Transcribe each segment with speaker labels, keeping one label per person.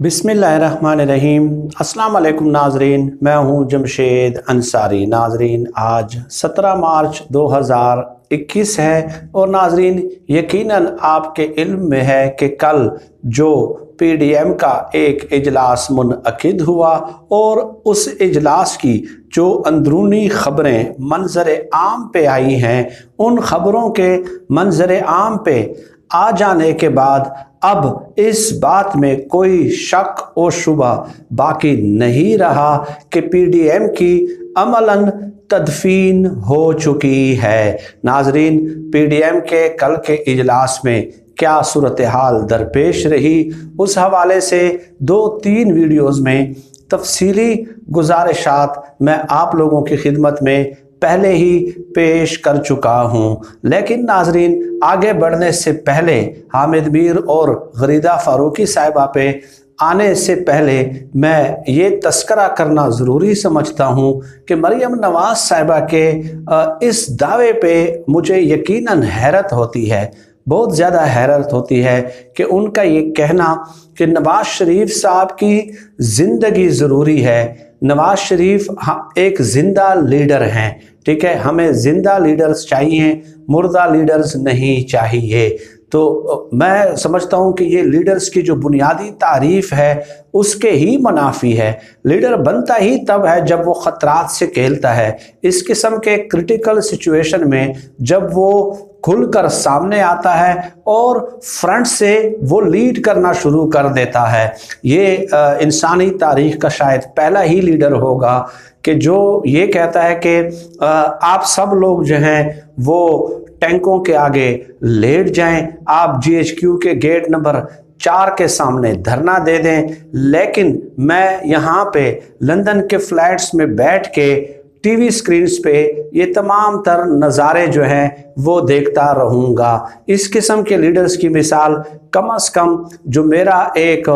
Speaker 1: बिस्मिल्लाहिर्रहमानिर्रहीम। अस्सलाम वालेकुम नाजरीन, मैं हूं जमशेद अंसारी। नाजरीन, आज 17 मार्च 2021 है और नाजरीन यकीनन आपके इल्म में है कि कल जो PDM का एक इजलास मुनअकिद हुआ और उस इजलास की जो अंदरूनी ख़बरें मंजर आम पे आई हैं, उन ख़बरों के मंजर आम पे आ जाने के बाद अब इस बात में कोई शक और शुबा बाकी नहीं रहा कि PDM की अमलन तदफीन हो चुकी है। नाजरीन, PDM के कल के इजलास में क्या सूरत हाल दरपेश रही, उस हवाले से 2-3 वीडियोज़ में तफसीली गुजारिशात मैं आप लोगों की खिदमत में पहले ही पेश कर चुका हूँ। लेकिन नाजरीन, आगे बढ़ने से पहले हामिद मीर और गरीदा फ़ारूकी साहिबा पे आने से पहले मैं ये तस्करा करना ज़रूरी समझता हूँ कि मरियम नवाज साहिबा के इस दावे पे मुझे यकीनन हैरत होती है, बहुत ज़्यादा हैरत होती है कि उनका ये कहना कि नवाज शरीफ साहब की ज़िंदगी ज़रूरी है। नवाज शरीफ एक ज़िंदा लीडर हैं, ठीक है, हमें ज़िंदा लीडर्स चाहिए, मुर्दा लीडर्स नहीं चाहिए। तो मैं समझता हूँ कि ये लीडर्स की जो बुनियादी तारीफ़ है उसके ही मुनाफी है। लीडर बनता ही तब है जब वो ख़तरात से खेलता है। इस किस्म के क्रिटिकल सिचुएशन में जब वो खुलकर सामने आता है और फ्रंट से वो लीड करना शुरू कर देता है। ये इंसानी तारीख़ का शायद पहला ही लीडर होगा कि जो ये कहता है कि आप सब लोग जो हैं वो टैंकों के आगे लेट जाएं, आप GHQ के गेट नंबर 4 के सामने धरना दे दें, लेकिन मैं यहाँ पे लंदन के फ्लैट्स में बैठ के TV स्क्रीन्स पे ये तमाम तर नज़ारे जो हैं वो देखता रहूँगा। इस किस्म के लीडर्स की मिसाल कम से कम जो मेरा एक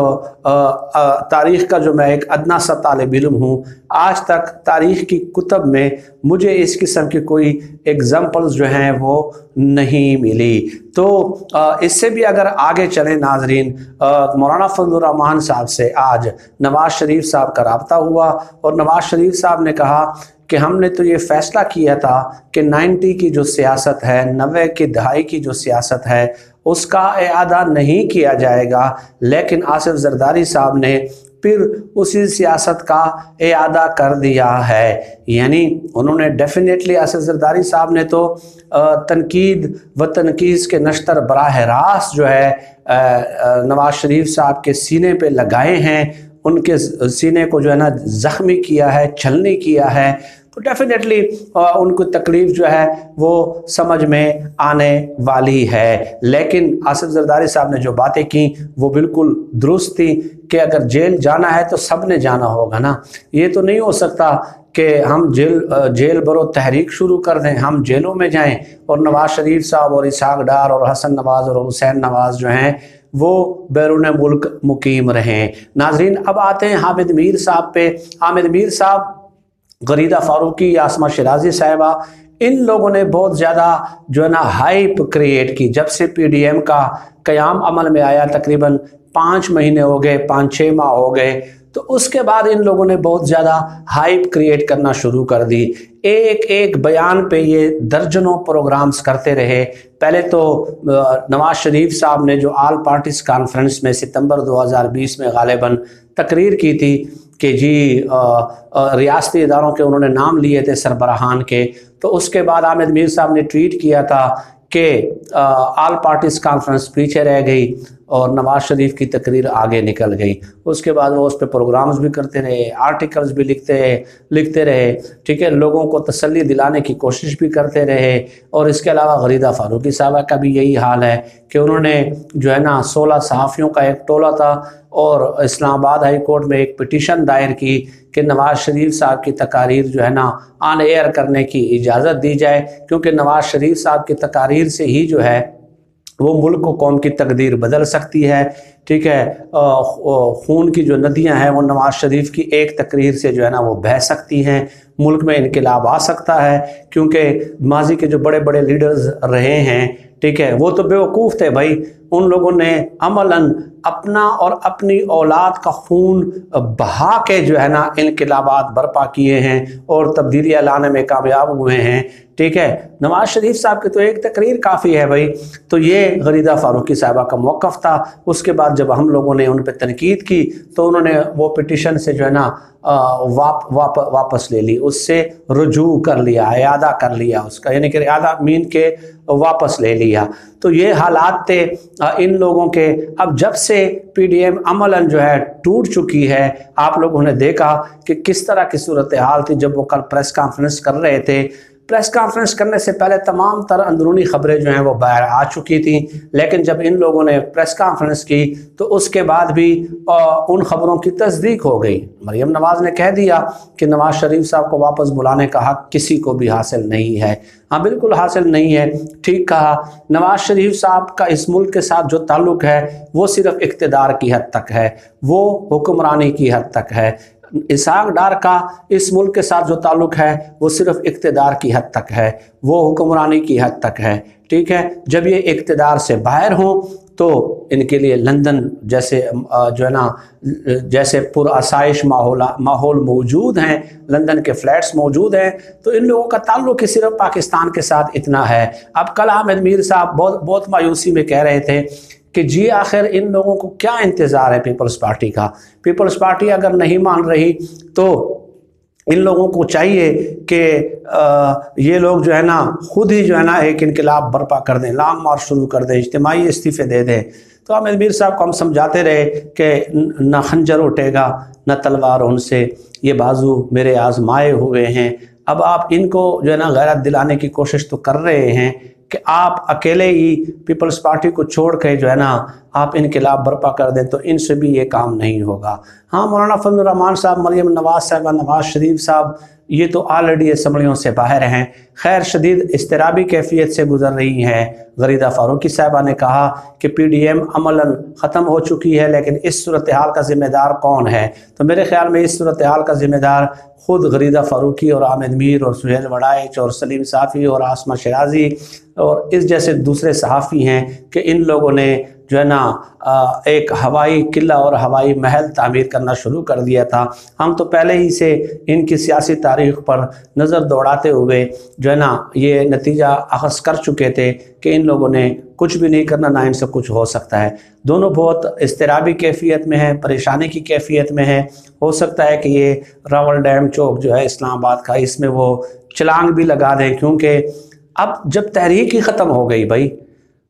Speaker 1: तारीख़ का जो मैं एक अदना सा तालिब इल्म हूँ, आज तक तारीख़ की कुतब में मुझे इस किस्म की कोई एग्जाम्पल्स जो हैं वो नहीं मिली। तो इससे भी अगर आगे चलें नाजरीन, मौलाना फजलुर रहमान साहब से आज नवाज शरीफ साहब का रब्ता हुआ और नवाज शरीफ साहब ने कहा कि हमने तो ये फ़ैसला किया था कि 90 की जो सियासत है, 90 की दहाई की जो सियासत है उसका इआदा नहीं किया जाएगा, लेकिन आसिफ जरदारी साहब ने फिर उसी सियासत का इआदा कर दिया है। यानी उन्होंने डेफिनेटली आसिफ जरदारी साहब ने तो तनकीद व तनकीज़ के नश्तर बराह रास्त जो है नवाज शरीफ साहब के सीने पे लगाए हैं, उनके सीने को जो है ना ज़ख्मी किया है, छलनी किया है। तो डेफिनेटली उनको तकलीफ़ जो है वो समझ में आने वाली है। लेकिन आसिफ जरदारी साहब ने जो बातें की वो बिल्कुल दुरुस्त थी कि अगर जेल जाना है तो सब ने जाना होगा ना। ये तो नहीं हो सकता कि हम जेल बरो तहरीक शुरू कर दें, हम जेलों में जाएं और नवाज शरीफ साहब और इसहाक डार और हसन नवाज़ और हुसैन नवाज़ जो हैं वो बैरून मुल्क मुकीम रहें। नाजरीन, अब आते हैं हामिद मीर साहब पे। हामिद मीर साहब, गरीदा फ़ारूकी, आसमा शिराजी साहिबा, इन लोगों ने बहुत ज़्यादा जो है ना हाइप क्रिएट की। जब से PDM का क़याम अमल में आया तकरीबन 5 महीने हो गए, 5-6 माह हो गए, तो उसके बाद इन लोगों ने बहुत ज़्यादा हाइप क्रिएट करना शुरू कर दी। एक एक बयान पे ये दर्जनों प्रोग्राम्स करते रहे। पहले तो नवाज शरीफ साहब ने जो आल पार्टीज़ कॉन्फ्रेंस में सितंबर 2020 में गालिबन तकरीर की थी कि जी रियासती इदारों के उन्होंने नाम लिए थे सरबराहान के, तो उसके बाद हामिद मीर साहब ने ट्वीट किया था कि आल पार्टीज़ कॉन्फ्रेंस पीछे रह गई और नवाज शरीफ की तकरीर आगे निकल गई। उसके बाद वो उस पर प्रोग्राम्स भी करते रहे, आर्टिकल्स भी लिखते रहे, ठीक है, लोगों को तसल्ली दिलाने की कोशिश भी करते रहे। और इसके अलावा गरीदा फ़ारूकी साहबा का भी यही हाल है कि उन्होंने जो है ना 16 सहाफ़ियों का एक टोला था और इस्लामाबाद हाई कोर्ट में एक पिटीशन दायर की कि नवाज शरीफ साहब की तकारीर जो है ना ऑन एयर करने की इजाज़त दी जाए, क्योंकि नवाज शरीफ साहब की तकारीर से ही जो है वो मुल्क को कौम की तकदीर बदल सकती है। ठीक है, खून की जो नदियां हैं वो नवाज शरीफ की एक तकरीर से जो है ना वो बह सकती हैं, मुल्क में इनकलाब आ सकता है, क्योंकि माजी के जो बड़े बड़े लीडर्स रहे हैं, ठीक है, वो तो बेवकूफ़ थे भाई। उन लोगों ने अमलन अपना और अपनी औलाद का खून बहा के जो है ना इनकलाबात बर्पा किए हैं और तब्दीलियाँ लाने में कामयाब हुए हैं, ठीक है। नवाज शरीफ साहब की तो एक तकरीर काफ़ी है भाई। तो ये गरीदा फारूकी साहबा का मौक़िफ़ था। उसके बाद जब हम लोगों ने उन पर तनकीद की तो उन्होंने वो पिटिशन से जो है ना वापस ले ली, उससे रुजू कर लिया, इयादा कर लिया उसका, यानी कि इयादा मीन के वापस ले लिया। तो ये हालात थे इन लोगों के। अब जब से पीडीएम अमलन जो है टूट चुकी है, आप लोगों ने देखा कि किस तरह की सूरत हाल थी जब वो कल प्रेस कॉन्फ्रेंस कर रहे थे। प्रेस कॉन्फ्रेंस करने से पहले तमाम तर अंदरूनी खबरें जो हैं वो बाहर आ चुकी थी, लेकिन जब इन लोगों ने प्रेस कॉन्फ्रेंस की तो उसके बाद भी उन खबरों की तस्दीक हो गई। मरियम नवाज़ ने कह दिया कि नवाज शरीफ साहब को वापस बुलाने का हक़ किसी को भी हासिल नहीं है। हाँ, बिल्कुल हासिल नहीं है, ठीक कहा। नवाज शरीफ साहब का इस मुल्क के साथ जो ताल्लुक़ है वो सिर्फ़ इक़्तिदार की हद तक है, वो हुक्मरानी की हद तक है। इसहाक डार का इस मुल्क के साथ जो ताल्लुक़ है वो सिर्फ़ इक़्तिदार की हद तक है, वो हुक्मरानी की हद तक है, ठीक है। जब ये इक़्तिदार से बाहर हों तो इनके लिए लंदन जैसे जो है ना जैसे पुरअसाइश माहौल मौजूद हैं, लंदन के फ्लैट्स मौजूद हैं, तो इन लोगों का ताल्लुक़ ही सिर्फ पाकिस्तान के साथ इतना है। अब कल हामिद मीर साहब बहुत मायूसी में कह रहे थे कि जी आखिर इन लोगों को क्या इंतज़ार है पीपल्स पार्टी का। पीपल्स पार्टी अगर नहीं मान रही तो इन लोगों को चाहिए कि ये लोग जो है ना खुद ही जो है ना एक इनकलाब बर्पा कर दें, लॉन्ग मार्च शुरू कर दें, इज्तिमाई इस्तीफ़े दे दें। तो हामिद मीर साहब को हम समझाते रहे कि न खंजर उठेगा न तलवार उनसे, ये बाजू मेरे आजमाए हुए हैं। अब आप इनको जो है ना गैरत दिलाने की कोशिश तो कर रहे हैं कि आप अकेले ही पीपल्स पार्टी को छोड़ के जो है ना आप इनकलाब बर्पा कर दें, तो इनसे भी ये काम नहीं होगा। हाँ, मौलाना फजल रहमान साहब, मरियम नवाज साहब, नवाज शरीफ साहब, ये तो ऑलरेडी असम्बलियों से बाहर हैं, खैर शदीद इस्तिराबी कैफियत से गुजर रही हैं। गरीदा फारूकी साहबा ने कहा कि पीडीएम अमलन ख़त्म हो चुकी है, लेकिन इस सूरत हाल का ज़िम्मेदार कौन है? तो मेरे ख्याल में इस सूरत हाल का ज़िम्मेदार ख़ुद गरीदा फारूकी और हामिद मीर और सुहेल वड़ाइच और सलीम साफ़ी और आसमा शराजी और इस जैसे दूसरे सहाफ़ी हैं कि इन लोगों ने जो है ना एक हवाई किला और हवाई महल तामीर करना शुरू कर दिया था। हम तो पहले ही से इनकी सियासी तारीख़ पर नज़र दौड़ाते हुए जो है ना ये नतीजा अख़ज़ कर चुके थे कि इन लोगों ने कुछ भी नहीं करना, ना इनसे कुछ हो सकता है। दोनों बहुत इस्तिराबी कैफियत में हैं, परेशानी की कैफियत में हैं। हो सकता है कि ये रावल डैम चौक जो है इस्लामाबाद का, इसमें वो छलांग भी लगा दें, क्योंकि अब जब तहरीक ही ख़त्म हो गई भाई,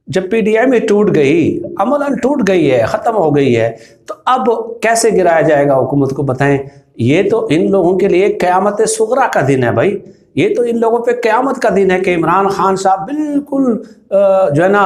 Speaker 1: जब पीडीएम ही टूट गई, अमलन टूट गई है, ख़त्म हो गई है, तो अब कैसे गिराया जाएगा हुकूमत को? बताएं। ये तो इन लोगों के लिए क़यामत सुग़रा का दिन है भाई। ये तो इन लोगों पे क़यामत का दिन है कि इमरान खान साहब बिल्कुल जो है ना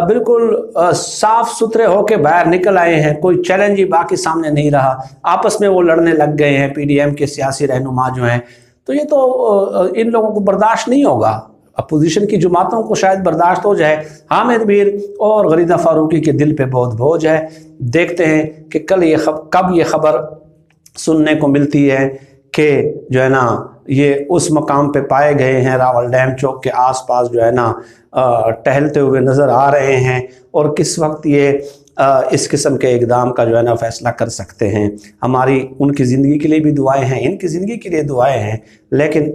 Speaker 1: बिल्कुल साफ़ सुथरे होके बाहर निकल आए हैं, कोई चैलेंज ही बाकी सामने नहीं रहा, आपस में वो लड़ने लग गए हैं पीडीएम के सियासी रहनुमा जो हैं। तो ये तो इन लोगों को बर्दाश्त नहीं होगा। अपोजिशन की जमातों को शायद बर्दाश्त हो जाए, हामिद मीर और गरीदा फारूकी के दिल पे बहुत बोझ है। देखते हैं कि कब ये ख़बर सुनने को मिलती है कि जो है ना ये उस मकाम पे पाए गए हैं, रावल डैम चौक के आसपास जो है ना टहलते हुए नज़र आ रहे हैं, और किस वक्त ये इस किस्म के इक़दाम का जो है ना फ़ैसला कर सकते हैं। हमारी उनकी ज़िंदगी के लिए भी दुआएं हैं, इनकी ज़िंदगी के लिए दुआएं हैं, लेकिन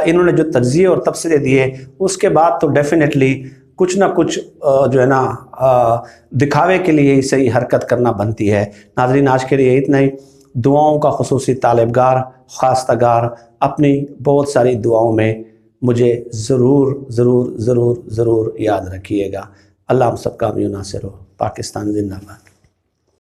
Speaker 1: इन्होंने जो तज्ज़िये और तबसरे दिए उसके बाद तो डेफिनेटली कुछ ना कुछ जो है ना दिखावे के लिए ही सही हरकत करना बनती है। नाज़रीन, आज के लिए इतना ही। दुआओं का खुसूसी तालिबगार ख़ास्तगार अपनी बहुत सारी दुआओं में मुझे ज़रूर ज़रूर ज़रूर ज़रूर याद रखिएगा। अल्लाह हम सबका भी नासिर हो। पाकिस्तान जिंदाबाद।